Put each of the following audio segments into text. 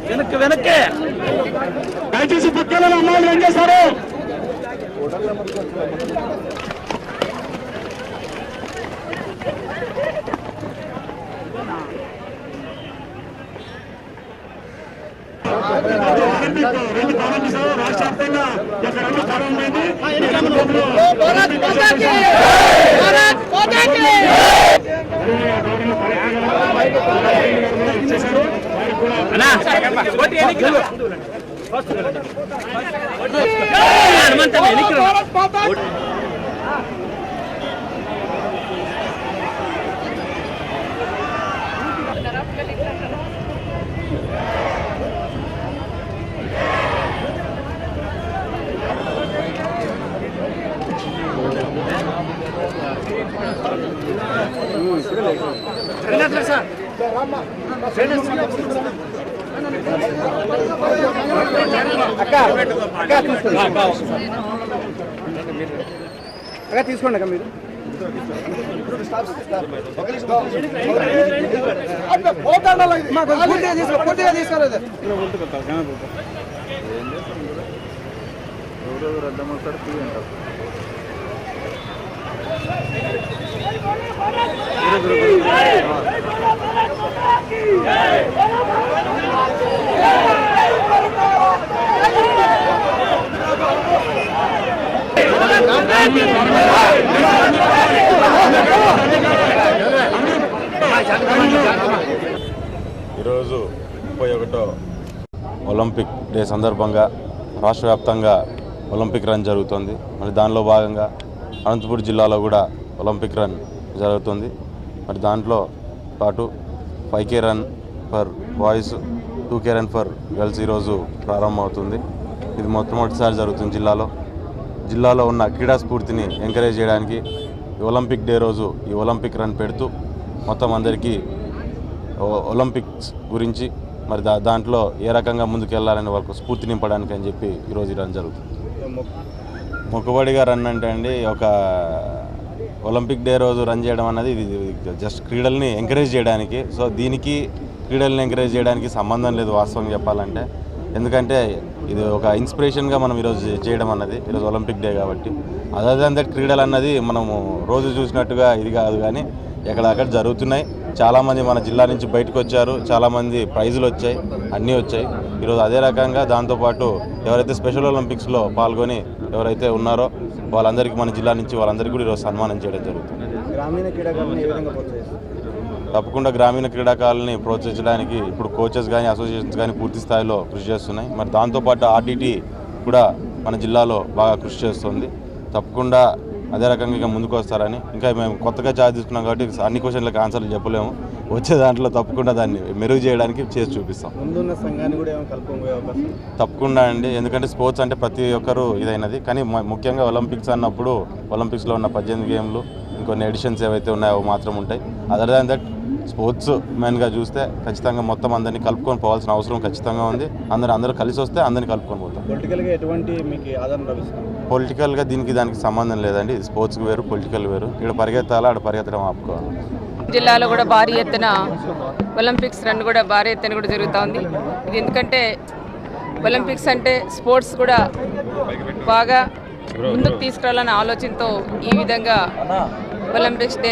వెనక్కి వెనక్కి దయచేసి పక్కన అమ్మాయిలు ఏం చేస్తారు? అక్క తీసుకోండి అక్క మీరు పూర్తిగా తీసుకోలేదు ఈరోజు 31వ ఒలింపిక్ డే సందర్భంగా రాష్ట్ర వ్యాప్తంగా ఒలింపిక్ రన్ జరుగుతుంది. మరి దానిలో భాగంగా అనంతపురం జిల్లాలో కూడా ఒలింపిక్ రన్ జరుగుతుంది. మరి దాంట్లో పాటు 5K run for boys, 2K run for girls ఈరోజు ప్రారంభమవుతుంది. ఇది మొట్టమొదటిసారి జరుగుతుంది జిల్లాలో ఉన్న క్రీడా స్ఫూర్తిని ఎంకరేజ్ చేయడానికి ఈ ఒలింపిక్ డే రోజు ఈ ఒలింపిక్ రన్ పెడుతూ మొత్తం అందరికీ ఒలింపిక్స్ గురించి మరి దాంట్లో ఏ రకంగా ముందుకు వెళ్ళాలని వాళ్ళకు స్ఫూర్తి నింపడానికి అని చెప్పి ఈరోజు ఈ రన్ జరుగుతుంది. మొక్కుబడిగా రన్ అంటే అండి, ఒక ఒలింపిక్ డే రోజు రన్ చేయడం అన్నది ఇది జస్ట్ క్రీడల్ని ఎంకరేజ్ చేయడానికి. సో దీనికి క్రీడల్ని ఎంకరేజ్ చేయడానికి సంబంధం లేదు వాస్తవం చెప్పాలంటే. ఎందుకంటే ఇది ఒక ఇన్స్పిరేషన్గా మనం ఈరోజు చేయడం అన్నది, ఈరోజు ఒలింపిక్ డే కాబట్టి. అదర్ దాన్ దట్ క్రీడలు అన్నది మనము రోజు చూసినట్టుగా ఇది కాదు, కానీ ఎక్కడక్కడ జరుగుతున్నాయి. చాలామంది మన జిల్లా నుంచి బయటకు వచ్చారు, చాలామంది ప్రైజులు వచ్చాయి, అన్నీ వచ్చాయి. ఈరోజు అదే రకంగా దాంతోపాటు ఎవరైతే స్పెషల్ ఒలింపిక్స్లో పాల్గొని ఎవరైతే ఉన్నారో వాళ్ళందరికీ మన జిల్లా నుంచి వాళ్ళందరికీ కూడా ఈరోజు సన్మానం చేయడం జరుగుతుంది. తప్పకుండా గ్రామీణ క్రీడాకారులని ప్రోత్సహించడానికి ఇప్పుడు కోచెస్ కానీ అసోసియేషన్స్ కానీ పూర్తి స్థాయిలో కృషి చేస్తున్నాయి. మరి దాంతోపాటు ఆర్టీటీ కూడా మన జిల్లాలో బాగా కృషి చేస్తుంది. తప్పకుండా అదే రకంగా ఇంకా ముందుకు వస్తారని. ఇంకా మేము కొత్తగా ఛార్జ్ తీసుకున్నాం కాబట్టి అన్ని క్వశ్చన్లకు ఆన్సర్లు చెప్పలేము. వచ్చే దాంట్లో తప్పకుండా దాన్ని మెరుగు చేయడానికి చేసి చూపిస్తాం. తప్పకుండా అండి, ఎందుకంటే స్పోర్ట్స్ అంటే ప్రతి ఒక్కరూ ఇదైనది. కానీ ముఖ్యంగా ఒలింపిక్స్ అన్నప్పుడు ఒలింపిక్స్లో ఉన్న 18 గేమ్లు ఇంకొన్ని ఎడిషన్స్ ఏవైతే ఉన్నాయో మాత్రం ఉంటాయి. అదర్ దాన్ దట్ స్పోర్ట్స్ మెయిన్గా చూస్తే ఖచ్చితంగా మొత్తం అందరినీ కలుపుకొని పోవాల్సిన అవసరం ఖచ్చితంగా ఉంది. అందరూ కలిసి వస్తే అందరినీ కలుపుకొని పోతాం. పొలిటికల్గా దానికి సంబంధం లేదండి. ఇది స్పోర్ట్స్కి వేరు, పొలిటికల్ వేరు. ఇక్కడ పరిగెత్తాలా, అక్కడ పరిగెత్తడం ఆపుకోవాలి. జిల్లాలో కూడా భారీ ఎత్తున ఒలింపిక్స్ రన్ కూడా భారీ ఎత్తున కూడా జరుగుతూ ఉంది. ఇది ఎందుకంటే ఒలింపిక్స్ అంటే స్పోర్ట్స్ కూడా బాగా ముందుకు తీసుకురావాలనే ఆలోచనతో ఈ విధంగా ఒలింపిక్స్ డే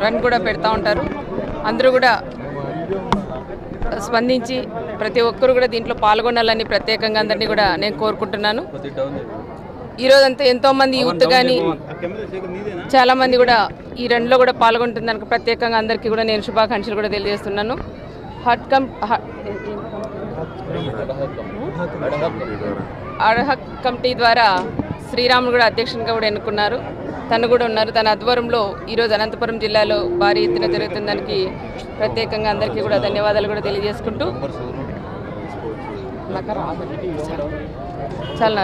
రన్ కూడా పెడతా ఉంటారు. అందరూ కూడా స్పందించి ప్రతి ఒక్కరు కూడా దీంట్లో పాల్గొనాలని ప్రత్యేకంగా అందరినీ కూడా నేను కోరుకుంటున్నాను. ఈరోజంతా ఎంతోమంది యూత్ కానీ చాలామంది కూడా ఈ రన్లో కూడా పాల్గొంటుందానికి ప్రత్యేకంగా అందరికీ కూడా నేను శుభాకాంక్షలు కూడా తెలియజేస్తున్నాను. అర్హక్ కమిటీ ద్వారా శ్రీరాములు కూడా అధ్యక్షునిగా కూడా ఎన్నుకున్నారు. తను కూడా ఉన్నారు. తన ఆధ్వర్యంలో ఈరోజు అనంతపురం జిల్లాలో భారీ ఎత్తున జరుగుతున్న దానికి ప్రత్యేకంగా అందరికీ కూడా ధన్యవాదాలు కూడా తెలియజేసుకుంటూ చాలా